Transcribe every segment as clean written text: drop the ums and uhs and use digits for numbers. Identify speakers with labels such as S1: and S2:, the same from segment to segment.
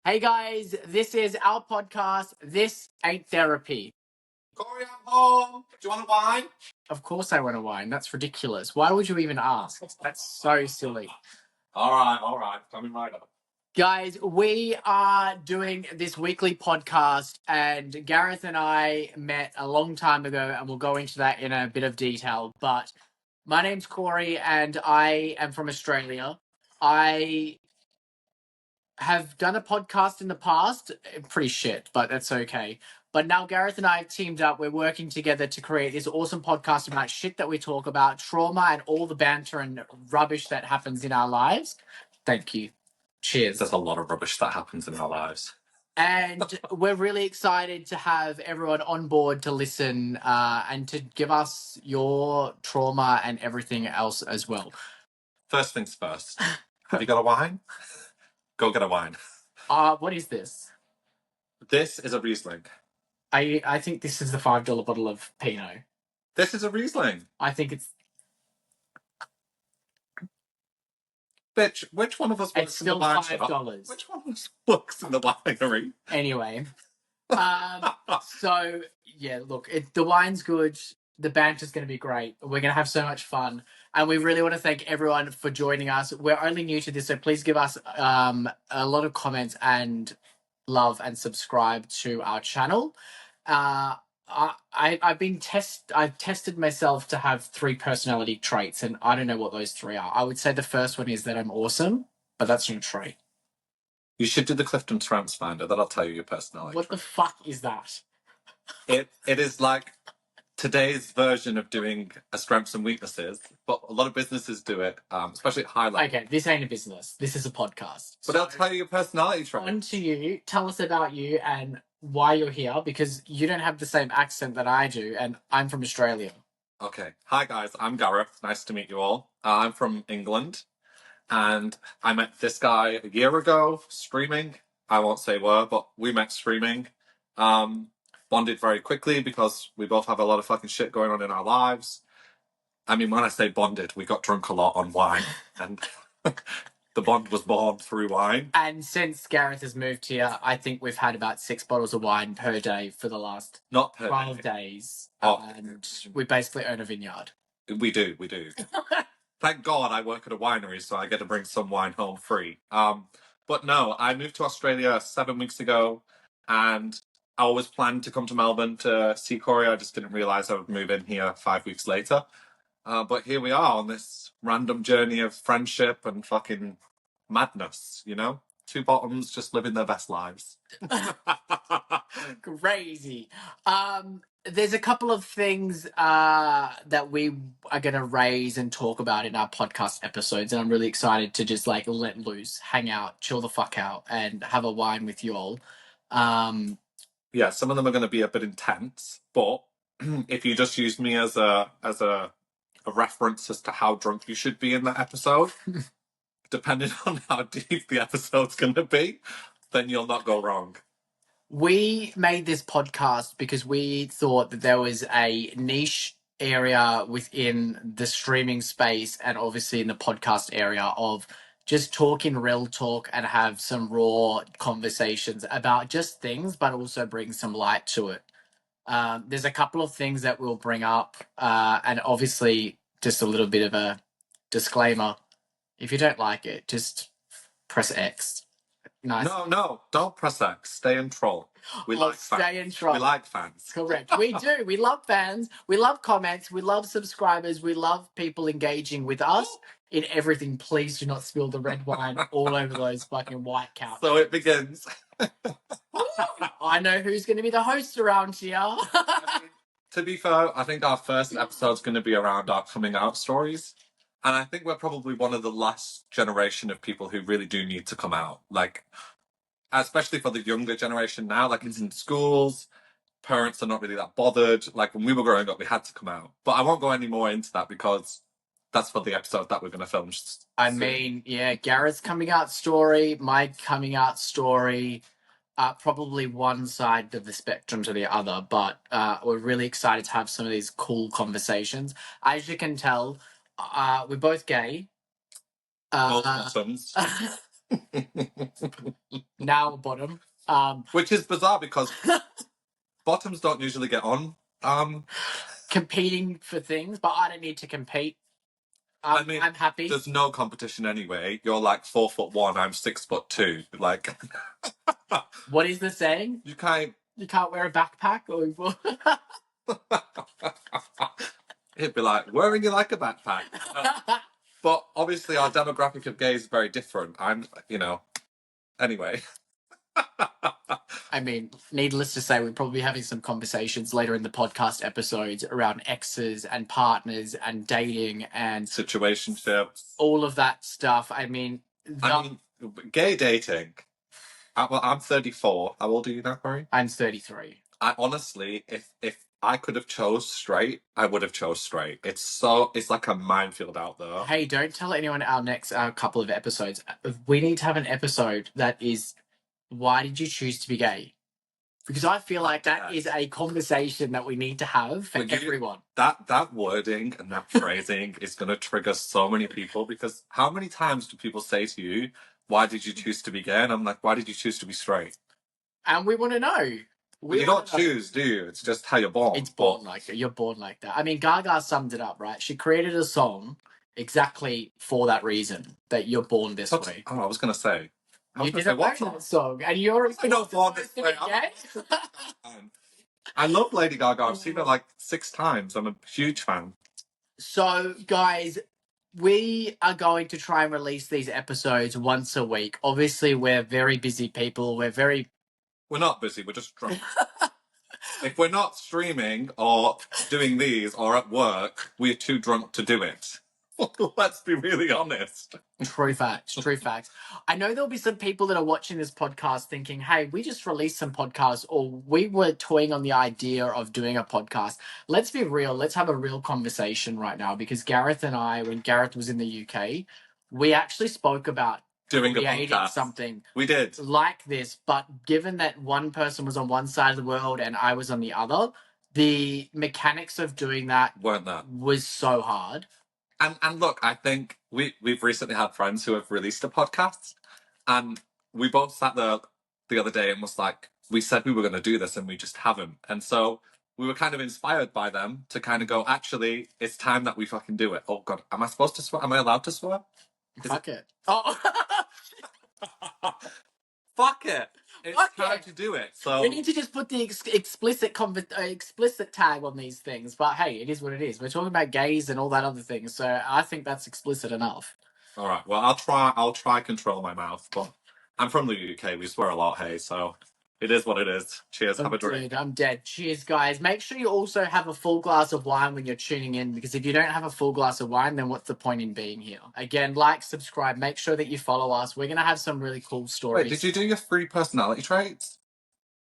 S1: Hey guys, this is our podcast. This ain't therapy.
S2: Cory, I'm home. Do you want a wine?
S1: Of course I want a wine. That's ridiculous. Why would you even ask? That's so silly.
S2: All right. Coming right up.
S1: Guys, we are doing this weekly podcast, and Gareth and I met a long time ago, and we'll go into that in a bit of detail. But my name's Cory, and I am from Australia. I have done a podcast in the past, pretty shit, but that's okay. But now Gareth and I have teamed up. We're working together to create this awesome podcast about shit that we talk about, trauma and all the banter and rubbish that happens in our lives. Thank you. Cheers.
S2: There's a lot of rubbish that happens in our lives.
S1: And we're really excited to have everyone on board to listen and to give us your trauma and everything else as well.
S2: First things first. Have you got a wine? Go get a wine.
S1: What is this?
S2: This is a Riesling.
S1: I think this is the $5 bottle of Pinot.
S2: This is a Riesling.
S1: I think it's...
S2: Bitch, which one of us works
S1: It's
S2: in the
S1: still
S2: wine
S1: $5.
S2: shop? Which one of us works in the winery?
S1: Anyway. So, yeah, look, the wine's good. The banter's going to be great. We're going to have so much fun. And we really want to thank everyone for joining us. We're only new to this, so please give us a lot of comments and love and subscribe to our channel. I've tested myself to have 3 personality traits, and I don't know what those 3 are. I would say the first one is that I'm awesome, but that's not a trait.
S2: You should do the Clifton Strengths Finder. That'll tell you your personality.
S1: What the fuck is that?
S2: It is like today's version of doing a strengths and weaknesses, but a lot of businesses do it, especially at high level.
S1: Okay, this ain't a business. This is a podcast.
S2: But I'll tell you your personality trait.
S1: On to you. Tell us about you and why you're here, because you don't have the same accent that I do, and I'm from Australia.
S2: Okay. Hi, guys. I'm Gareth. Nice to meet you all. I'm from England, and I met this guy a year ago streaming. I won't say where, but we met streaming. Bonded very quickly because we both have a lot of fucking shit going on in our lives. I mean, when I say bonded, we got drunk a lot on wine, and the bond was born through wine.
S1: And since Gareth has moved here, I think we've had about 6 bottles of wine per day for the last
S2: Not per
S1: 12
S2: day.
S1: days.
S2: Oh.
S1: And we basically own a vineyard.
S2: We do. Thank God I work at a winery, so I get to bring some wine home free. But no, I moved to Australia 7 weeks ago, and I always planned to come to Melbourne to see Cory. I just didn't realise I would move in here 5 weeks later. But here we are on this random journey of friendship and fucking madness, you know? 2 bottoms just living their best lives.
S1: Crazy. There's a couple of things that we are going to raise and talk about in our podcast episodes, and I'm really excited to just like let loose, hang out, chill the fuck out, and have a wine with you all.
S2: Yeah, some of them are going to be a bit intense, but if you just use me as a reference as to how drunk you should be in that episode, depending on how deep the episode's going to be, then you'll not go wrong.
S1: We made this podcast because we thought that there was a niche area within the streaming space and obviously in the podcast area of just talking real talk and have some raw conversations about just things, but also bring some light to it. There's a couple of things that we'll bring up, and obviously just a little bit of a disclaimer. If you don't like it, just press X. Nice.
S2: No, don't press X. Stay in troll. We like fans.
S1: Stay in troll.
S2: We like fans.
S1: Correct. We do. We love fans. We love comments. We love subscribers. We love people engaging with us in everything. Please do not spill the red wine all over those fucking white couches.
S2: So it begins.
S1: I know who's going to be the host around here.
S2: To be fair, I think our first episode's going to be around our coming out stories. And I think we're probably one of the last generation of people who really do need to come out. Like, especially for the younger generation now, like it's in schools, parents are not really that bothered. Like when we were growing up, we had to come out. But I won't go any more into that because that's for the episode that we're going to film.
S1: I mean, yeah, Gareth's coming out story, my coming out story, probably one side of the spectrum to the other, but we're really excited to have some of these cool conversations. As you can tell, we're both gay.
S2: Both bottoms.
S1: Now bottom.
S2: Which is bizarre because bottoms don't usually get on.
S1: Competing for things, but I don't need to compete.
S2: I mean,
S1: I'm happy.
S2: There's no competition anyway. You're like 4'1", I'm 6'2". Like,
S1: what is the saying?
S2: You can't
S1: wear a backpack, or
S2: it'd be like wearing you like a backpack. But obviously, our demographic of gays is very different. Anyway.
S1: I mean, needless to say, we're probably having some conversations later in the podcast episodes around exes and partners and dating and
S2: situationships,
S1: all of that stuff. I mean,
S2: gay dating. Well, I'm 34. How old are you now, Cory?
S1: I'm 33.
S2: I honestly, if I could have chose straight, I would have chose straight. It's like a minefield out there.
S1: Hey, don't tell anyone our couple of episodes. We need to have an episode that is, why did you choose to be gay? Because I feel like that is a conversation that we need to have for everyone.
S2: That wording and that phrasing is going to trigger so many people, because how many times do people say to you, why did you choose to be gay? And I'm like, why did you choose to be straight?
S1: And we want to know.
S2: You don't choose, do you? It's just how you're born.
S1: It's born like that. You're born like that. I mean, Gaga summed it up, right? She created a song exactly for that reason, that you're born this way.
S2: Oh, I was going to say.
S1: You didn't know that song, and you're
S2: not born this way. I love Lady Gaga. I've seen her like 6 times. I'm a huge fan. So,
S1: guys, we are going to try and release these episodes once a week. Obviously, we're very busy people. We're
S2: not busy. We're just drunk. If we're not streaming or doing these or at work, we're too drunk to do it. Let's be really honest.
S1: True facts. True facts. I know there'll be some people that are watching this podcast thinking, hey, we just released some podcasts, or we were toying on the idea of doing a podcast. Let's be real. Let's have a real conversation right now, because Gareth and I, when Gareth was in the UK, we actually spoke about
S2: doing
S1: creating something
S2: we did
S1: like this. But given that one person was on one side of the world and I was on the other, the mechanics of doing that was so hard.
S2: And look, I think we've recently had friends who have released a podcast, and we both sat there the other day and was like, we said we were going to do this and we just haven't. And so we were kind of inspired by them to kind of go, actually, it's time that we fucking do it. Oh God, am I supposed to swear? Am I allowed to swear?
S1: Fuck it. Oh.
S2: Fuck it. It's time to do it. So
S1: we need to just put the explicit tag on these things. But hey, it is what it is. We're talking about gays and all that other things, so I think that's explicit enough.
S2: All right. Well, I'll try control my mouth, but I'm from the UK. We swear a lot, hey. So it is what it is. Cheers. Have a drink.
S1: I'm dead. Cheers, guys. Make sure you also have a full glass of wine when you're tuning in, because if you don't have a full glass of wine, then what's the point in being here? Again, like, subscribe. Make sure that you follow us. We're going to have some really cool stories.
S2: Wait, did you do your 3 personality traits?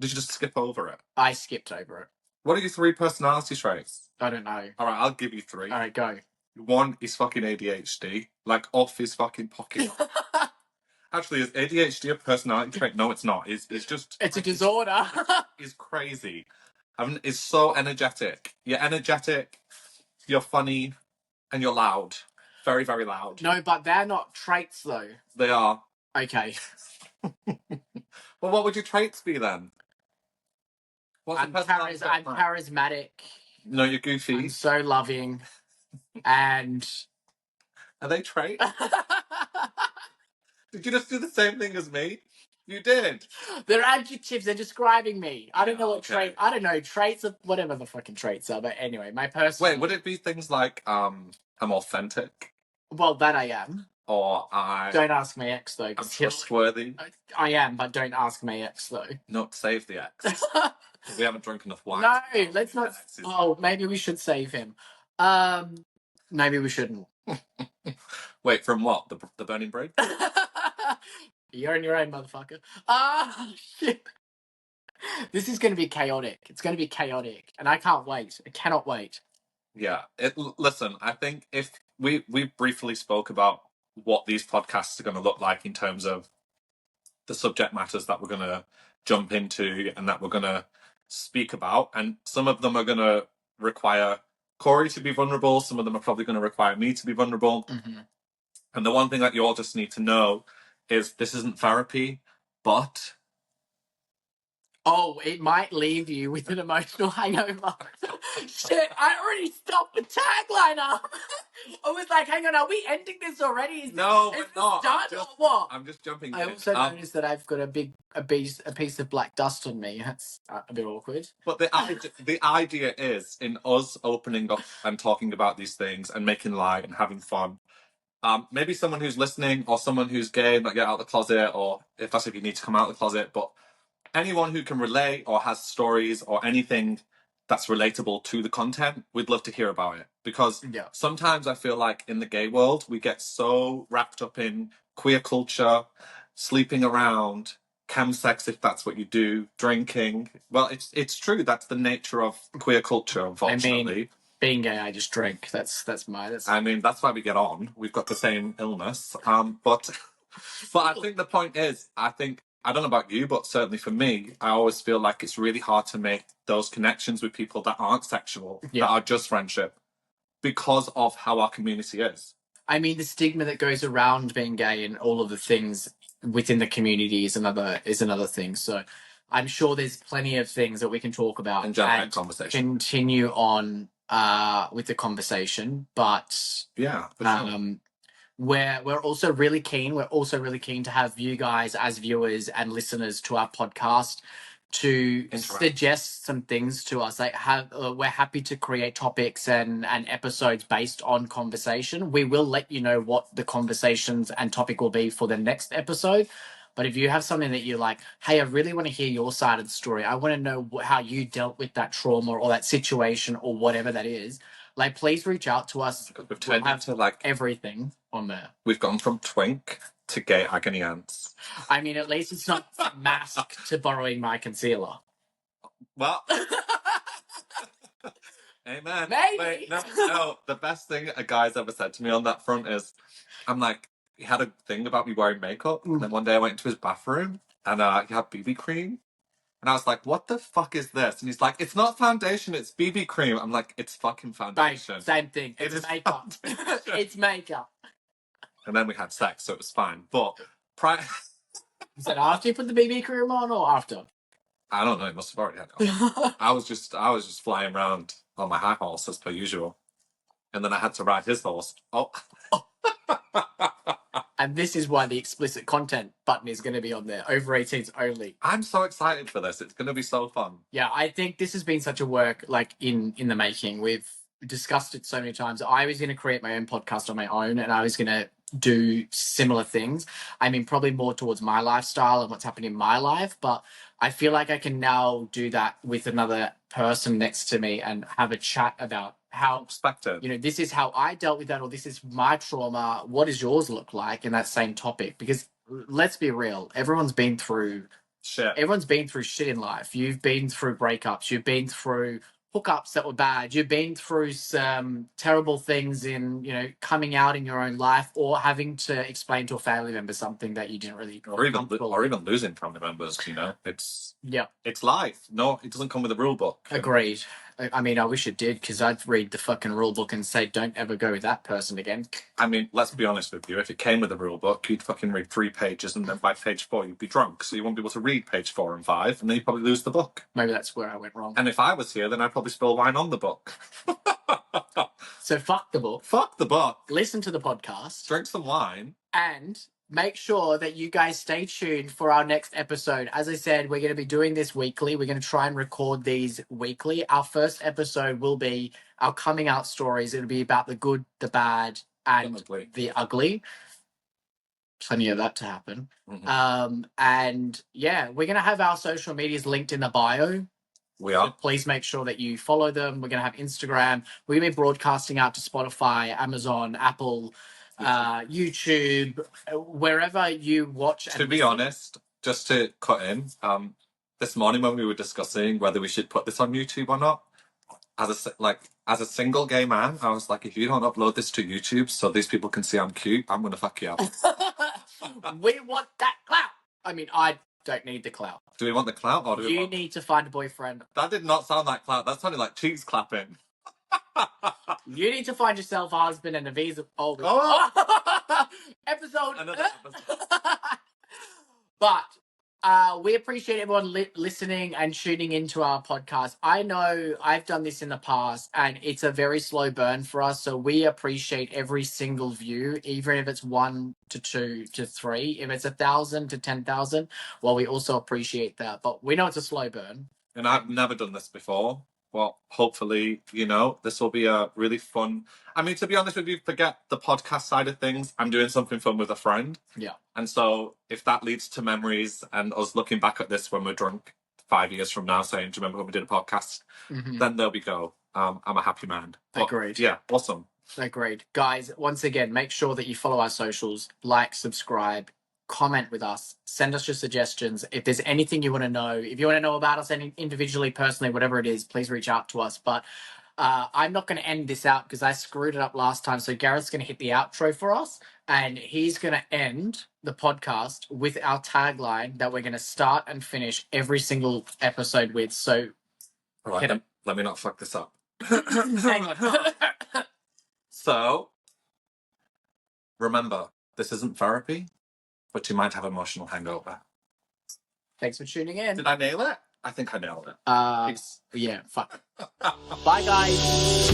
S2: Did you just skip over it?
S1: I skipped over it.
S2: What are your 3 personality traits?
S1: I don't know.
S2: All right, I'll give you 3.
S1: All right, go.
S2: 1 is fucking ADHD. Like, off his fucking pocket. Actually, is ADHD a personality trait? No, it's not. It's just...
S1: It's a disorder.
S2: It's crazy. I mean, it's so energetic. You're energetic, you're funny, and you're loud. Very, very loud.
S1: No, but they're not traits, though.
S2: They are.
S1: Okay.
S2: Well, what would your traits be, then?
S1: I'm charismatic.
S2: No, you're goofy.
S1: I'm so loving. And...
S2: Are they traits? Did you just do the same thing as me? You did. They're
S1: adjectives. They're describing me. I don't know what trait. I don't know traits of whatever the fucking traits are. But anyway, my personal.
S2: Wait, would it be things like I'm authentic?
S1: Well, that I am.
S2: Or I.
S1: Don't ask my ex though.
S2: I'm trustworthy.
S1: I am, but don't ask my ex though.
S2: Not save the ex. We haven't drunk enough wine.
S1: No, let's not. Oh, maybe we should save him. Maybe we shouldn't.
S2: Wait, from what? The burning bridge?
S1: You're on your own, motherfucker. Shit. This is going to be chaotic. It's going to be chaotic, and I can't wait. I cannot wait.
S2: Yeah. Listen, I think if we briefly spoke about what these podcasts are going to look like in terms of the subject matters that we're going to jump into and that we're going to speak about, and some of them are going to require Cory to be vulnerable. Some of them are probably going to require me to be vulnerable. Mm-hmm. And the one thing that you all just need to know is this isn't therapy, but
S1: Oh, it might leave you with an emotional hangover. Shit, I already stopped the tagline up. I was like, hang on, are we ending this already? Is
S2: no,
S1: this,
S2: we're
S1: is this
S2: not.
S1: done or what?
S2: I'm just jumping
S1: I
S2: in.
S1: also noticed that I've got a piece of black dust on me. That's a bit awkward.
S2: But the idea is in us opening up and talking about these things and making light and having fun. Maybe someone who's listening or someone who's gay, not get out of the closet, or if you need to come out of the closet, but anyone who can relate or has stories or anything that's relatable to the content, we'd love to hear about it. Because
S1: Yeah.
S2: sometimes I feel like in the gay world, we get so wrapped up in queer culture, sleeping around, chemsex, if that's what you do, drinking. Well, it's true. That's the nature of queer culture, unfortunately.
S1: I mean, being gay, I just drink. That's
S2: I mean, that's why we get on. We've got the same illness. But I think the point is, I don't know about you, but certainly for me, I always feel like it's really hard to make those connections with people that aren't sexual,
S1: Yeah.
S2: that are just friendship, because of how our community is.
S1: I mean, the stigma that goes around being gay and all of the things within the community is another thing. So I'm sure there's plenty of things that we can talk about
S2: And generate conversation.
S1: continue on with the conversation. But
S2: Yeah, for sure.
S1: we're also really keen. We're also really keen to have you guys as viewers and listeners to our podcast to suggest some things to us. Like, we're happy to create topics and episodes based on conversation. We will let you know what the conversations and topic will be for the next episode. But if you have something that you're like, hey, I really want to hear your side of the story. I want to know how you dealt with that trauma or that situation or whatever that is. Like, please reach out to us.
S2: We've turned into like
S1: everything on there.
S2: We've gone from twink to gay agony ants.
S1: I mean, at least it's not mask to borrowing my concealer.
S2: Well, amen.
S1: Maybe.
S2: Wait, no. The best thing a guy's ever said to me on that front is, I'm like, he had a thing about me wearing makeup, and then one day I went into his bathroom and he had BB cream. And I was like, what the fuck is this? And he's like, it's not foundation, it's BB cream. I'm like, it's fucking foundation.
S1: Right, same thing. It's makeup. It's makeup.
S2: And then we had sex, so it was fine. But
S1: Is that after you put the BB cream on or after?
S2: I don't know, it must have already had it on. I was just flying around on my high horse as per usual. And then I had to ride his horse. Oh.
S1: And this is why the explicit content button is going to be on there. Over 18s only.
S2: I'm so excited for this. It's going to be so fun.
S1: Yeah, I think this has been such a work like in the making. We've discussed it so many times. I was going to create my own podcast on my own, and I was going to do similar things. I mean, probably more towards my lifestyle and what's happening in my life, but I feel like I can now do that with another person next to me and have a chat about how,
S2: perspective,
S1: this is how I dealt with that, or this is my trauma. What does yours look like in that same topic? Because let's be real, everyone's been through
S2: shit.
S1: Everyone's been through shit in life. You've been through breakups. You've been through hookups that were bad. You've been through some terrible things in, coming out in your own life, or having to explain to a family member something that you didn't really,
S2: or even losing family members. It's life. No, it doesn't come with a rule book.
S1: Agreed. I mean, I wish it did, because I'd read the fucking rule book and say, don't ever go with that person again.
S2: I mean, let's be honest with you. If it came with a rule book, you'd fucking read 3 pages, and then by page 4 you'd be drunk, so you won't be able to read page 4 and 5, and then you'd probably lose the book.
S1: Maybe that's where I went wrong.
S2: And if I was here, then I'd probably spill wine on the book.
S1: So fuck the book.
S2: Fuck the book.
S1: Listen to the podcast.
S2: Drink some wine.
S1: And make sure that you guys stay tuned for our next episode. As I said, we're going to be doing this weekly. We're going to try and record these weekly. Our first episode will be our coming out stories. It'll be about the good, the bad, and the ugly. Plenty of that to happen. Mm-hmm. And yeah, we're going to have our social medias linked in the bio.
S2: We are.
S1: So please make sure that you follow them. We're going to have Instagram. We're going to be broadcasting out to Spotify, Amazon, Apple, YouTube, wherever you watch.
S2: To be honest, just to cut in, this morning when we were discussing whether we should put this on YouTube or not, as a single gay man, I was like, if you don't upload this to YouTube so these people can see I'm cute, I'm gonna fuck you up.
S1: We want that clout. I mean, I don't need the clout.
S2: Do we want the clout, or do we
S1: need to find a boyfriend?
S2: That did not sound like clout. That sounded like cheeks clapping.
S1: You need to find yourself a husband and a visa. Episode.
S2: Another episode.
S1: But we appreciate everyone listening and tuning into our podcast. I know I've done this in the past and it's a very slow burn for us. So we appreciate every single view, even if it's 1 to 2 to 3. If it's 1,000 to 10,000, well, we also appreciate that. But we know it's a slow burn.
S2: And I've never done this before. Well, hopefully, this will be a really fun. I mean, to be honest with you, forget the podcast side of things. I'm doing something fun with a friend.
S1: Yeah.
S2: And so if that leads to memories and us looking back at this when we're drunk 5 years from now saying, do you remember when we did a podcast? Then there we go. I'm a happy man. But,
S1: Agreed.
S2: Yeah, awesome.
S1: Agreed. Guys, once again, make sure that you follow our socials, like, subscribe, comment with us, send us your suggestions. If there's anything you want to know, if you want to know about us individually, personally, whatever it is, please reach out to us. But I'm not going to end this out because I screwed it up last time. So Gareth's going to hit the outro for us and he's going to end the podcast with our tagline that we're going to start and finish every single episode with. So
S2: all right, let me not fuck this up.
S1: Hang on.
S2: So, remember, this isn't therapy, but you might have emotional hangover.
S1: Thanks for tuning in.
S2: Did I nail it? I think I nailed it.
S1: Yeah, fuck. Bye, guys.